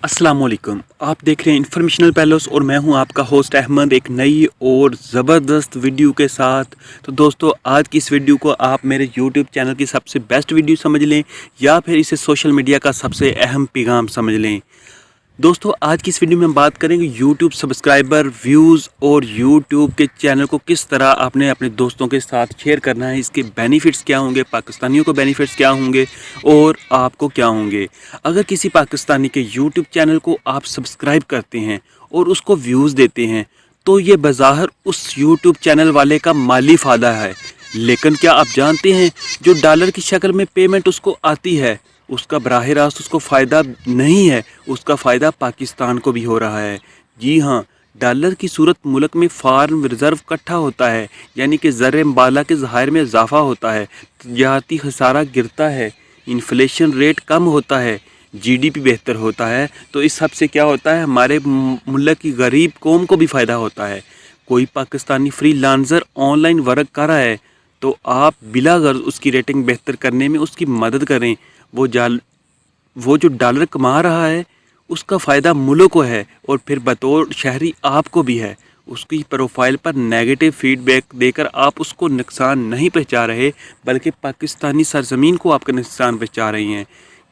अस्सलाम वालेकुम। आप देख रहे हैं इन्फॉर्मेशनल पैलेस और मैं हूं आपका होस्ट अहमद एक नई और ज़बरदस्त वीडियो के साथ। तो दोस्तों, आज की इस वीडियो को आप मेरे यूट्यूब चैनल की सबसे बेस्ट वीडियो समझ लें या फिर इसे सोशल मीडिया का सबसे अहम पैगाम समझ लें। दोस्तों, आज की इस वीडियो में हम बात करेंगे यूट्यूब सब्सक्राइबर, व्यूज़ और यूट्यूब के चैनल को किस तरह आपने अपने दोस्तों के साथ शेयर करना है। इसके बेनिफिट्स क्या होंगे, पाकिस्तानियों को बेनिफिट्स क्या होंगे और आपको क्या होंगे। अगर किसी पाकिस्तानी के यूट्यूब चैनल को आप सब्सक्राइब करते हैं और उसको व्यूज़ देते हैं तो ये बज़ाहिर उस यूट्यूब चैनल वाले का माली फ़ायदा है। लेकिन क्या आप जानते हैं, जो डॉलर की शक्ल में पेमेंट उसको आती है उसका बराह रास्त उसको फ़ायदा नहीं है, उसका फ़ायदा पाकिस्तान को भी हो रहा है। जी हाँ, डॉलर की सूरत मुल्क में फार्म रिज़र्व इकट्ठा होता है, यानी कि ज़र बाला के ज़ाहिर में इजाफ़ा होता है, तजारती खसारा गिरता है, इन्फ्लेशन रेट कम होता है, जीडीपी बेहतर होता है। तो इस सब से क्या होता है, हमारे मुल्क की गरीब कौम को भी फ़ायदा होता है। कोई पाकिस्तानी फ्रीलांसर ऑनलाइन वर्क कर रहा है तो आप बिला गर्ज उसकी रेटिंग बेहतर करने में उसकी मदद करें। वो जो डॉलर कमा रहा है उसका फ़ायदा मुल्क को है और फिर बतौर शहरी आपको भी है। उसकी प्रोफाइल पर नेगेटिव फीडबैक देकर आप उसको नुकसान नहीं पहुंचा रहे, बल्कि पाकिस्तानी सरजमीन को आपका नुकसान पहुंचा रही हैं।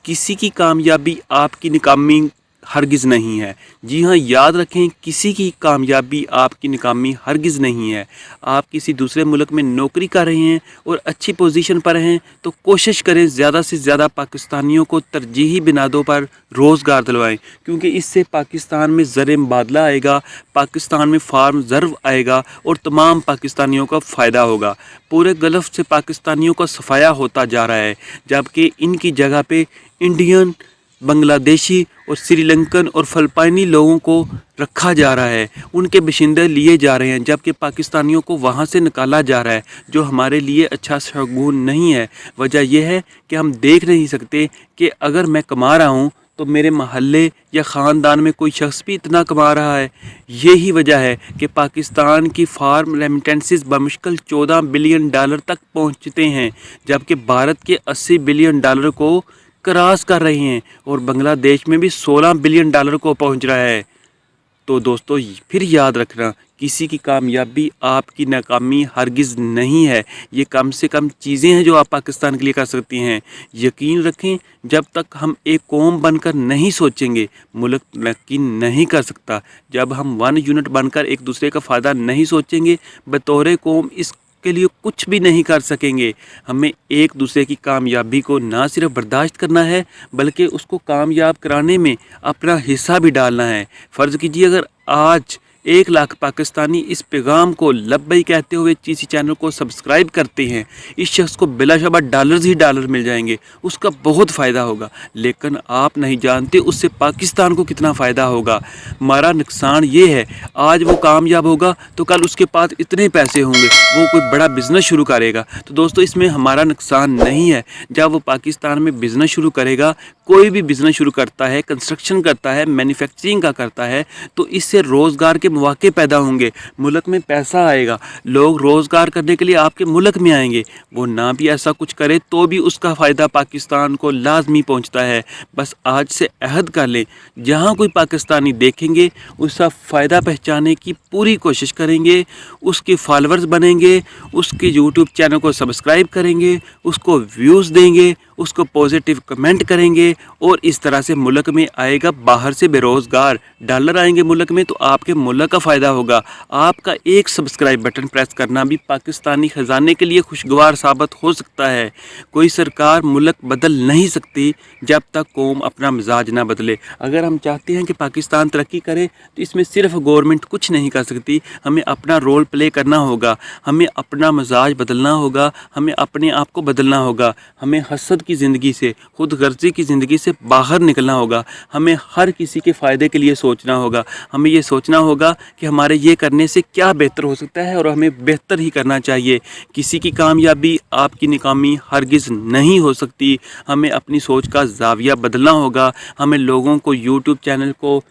किसी की कामयाबी आपकी नाकामी हरगिज़ नहीं है। जी हाँ, याद रखें, किसी की कामयाबी आपकी नाकामी हरगिज़ नहीं है। आप किसी दूसरे मुल्क में नौकरी कर रहे हैं और अच्छी पोजीशन पर हैं तो कोशिश करें ज़्यादा से ज़्यादा पाकिस्तानियों को तरजीही बिनादों पर रोज़गार दिलवाएं, क्योंकि इससे पाकिस्तान में ज़र मुबादला आएगा, पाकिस्तान में फार्म रिज़र्व आएगा और तमाम पाकिस्तानियों का फ़ायदा होगा। पूरे गल्फ़ से पाकिस्तानियों का सफाया होता जा रहा है, जबकि इनकी जगह पे इंडियन, बांग्लादेशी और श्रीलंकन और फ़िलिपाइनी लोगों को रखा जा रहा है, उनके बशिंदे लिए जा रहे हैं, जबकि पाकिस्तानियों को वहाँ से निकाला जा रहा है, जो हमारे लिए अच्छा शगुन नहीं है। वजह यह है कि हम देख नहीं सकते कि अगर मैं कमा रहा हूँ तो मेरे महल्ले या ख़ानदान में कोई शख्स भी इतना कमा रहा है। यही वजह है कि पाकिस्तान की फार्म रेमिटेंसेस बमुश्किल 14 बिलियन डॉलर तक पहुँचते हैं, जबकि भारत के 80 बिलियन डॉलर को क्रॉस कर रहे हैं और बांग्लादेश में भी 16 बिलियन डॉलर को पहुंच रहा है। तो दोस्तों, फिर याद रखना, किसी की कामयाबी आपकी नाकामी हरगिज़ नहीं है। ये कम से कम चीज़ें हैं जो आप पाकिस्तान के लिए कर सकती हैं। यकीन रखें, जब तक हम एक कौम बनकर नहीं सोचेंगे, मुल्क तरक्की नहीं कर सकता। जब हम वन यूनिट बनकर एक दूसरे का फ़ायदा नहीं सोचेंगे, बतौर कौम इस के लिए कुछ भी नहीं कर सकेंगे। हमें एक दूसरे की कामयाबी को ना सिर्फ बर्दाश्त करना है, बल्कि उसको कामयाब कराने में अपना हिस्सा भी डालना है। फ़र्ज़ कीजिए, अगर आज 1 लाख पाकिस्तानी इस पैगाम को लब्बई कहते हुए किसी चैनल को सब्सक्राइब करते हैं, इस शख्स को बिलाशुबा डॉलर्स ही डॉलर मिल जाएंगे, उसका बहुत फ़ायदा होगा। लेकिन आप नहीं जानते उससे पाकिस्तान को कितना फ़ायदा होगा। हमारा नुकसान ये है, आज वो कामयाब होगा तो कल उसके पास इतने पैसे होंगे, वो कोई बड़ा बिज़नेस शुरू करेगा। तो दोस्तों, इसमें हमारा नुकसान नहीं है। जब वो पाकिस्तान में बिज़नेस शुरू करेगा, कोई भी बिज़नेस शुरू करता है, कंस्ट्रक्शन करता है, मैन्युफैक्चरिंग का करता है, तो इससे रोज़गार के मौके पैदा होंगे, मुल्क में पैसा आएगा, लोग रोज़गार करने के लिए आपके मुल्क में आएंगे। वो ना भी ऐसा कुछ करे तो भी उसका फ़ायदा पाकिस्तान को लाजमी पहुंचता है। बस आज से अहद कर लें, जहां कोई पाकिस्तानी देखेंगे उसका फ़ायदा पहचाने की पूरी कोशिश करेंगे, उसके फॉलोअर्स बनेंगे, उसके यूट्यूब चैनल को सब्सक्राइब करेंगे, उसको व्यूज़ देंगे, उसको पॉजिटिव कमेंट करेंगे और इस तरह से मुल्क में आएगा बाहर से बेरोज़गार, डॉलर आएंगे मुल्क में, तो आपके मुल्क का फ़ायदा होगा। आपका एक सब्सक्राइब बटन प्रेस करना भी पाकिस्तानी ख़जाने के लिए खुशगवार साबित हो सकता है। कोई सरकार मुल्क बदल नहीं सकती जब तक कौम अपना मिजाज ना बदले। अगर हम चाहते हैं कि पाकिस्तान तरक्की करे तो इसमें सिर्फ गवर्नमेंट कुछ नहीं कर सकती, हमें अपना रोल प्ले करना होगा, हमें अपना मिजाज बदलना होगा, हमें अपने आप को बदलना होगा, हमें हसद की ज़िंदगी से, खुद गर्जी की ज़िंदगी से बाहर निकलना होगा, हमें हर किसी के फ़ायदे के लिए सोचना होगा, हमें ये सोचना होगा कि हमारे ये करने से क्या बेहतर हो सकता है और हमें बेहतर ही करना चाहिए। किसी की कामयाबी आपकी नाकामी हरगिज़ नहीं हो सकती। हमें अपनी सोच का ज़ाविया बदलना होगा, हमें लोगों को यूट्यूब चैनल को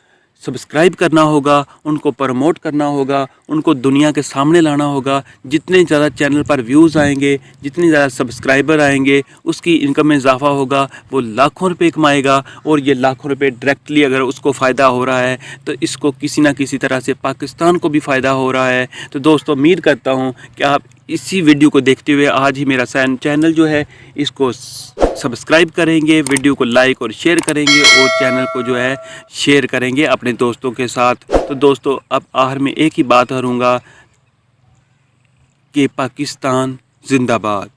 सब्सक्राइब करना होगा, उनको प्रमोट करना होगा, उनको दुनिया के सामने लाना होगा। जितने ज़्यादा चैनल पर व्यूज़ आएंगे, जितने ज़्यादा सब्सक्राइबर आएंगे, उसकी इनकम में इजाफा होगा, वो लाखों रुपए कमाएगा। और ये लाखों रुपए डायरेक्टली अगर उसको फ़ायदा हो रहा है तो इसको किसी ना किसी तरह से पाकिस्तान को भी फ़ायदा हो रहा है। तो दोस्तों उम्मीद करता हूँ कि आप इसी वीडियो को देखते हुए आज ही मेरा चैनल जो है इसको सब्सक्राइब करेंगे, वीडियो को लाइक और शेयर करेंगे और चैनल को जो है शेयर करेंगे अपने दोस्तों के साथ। तो दोस्तों अब आखिर में एक ही बात करूँगा कि पाकिस्तान जिंदाबाद।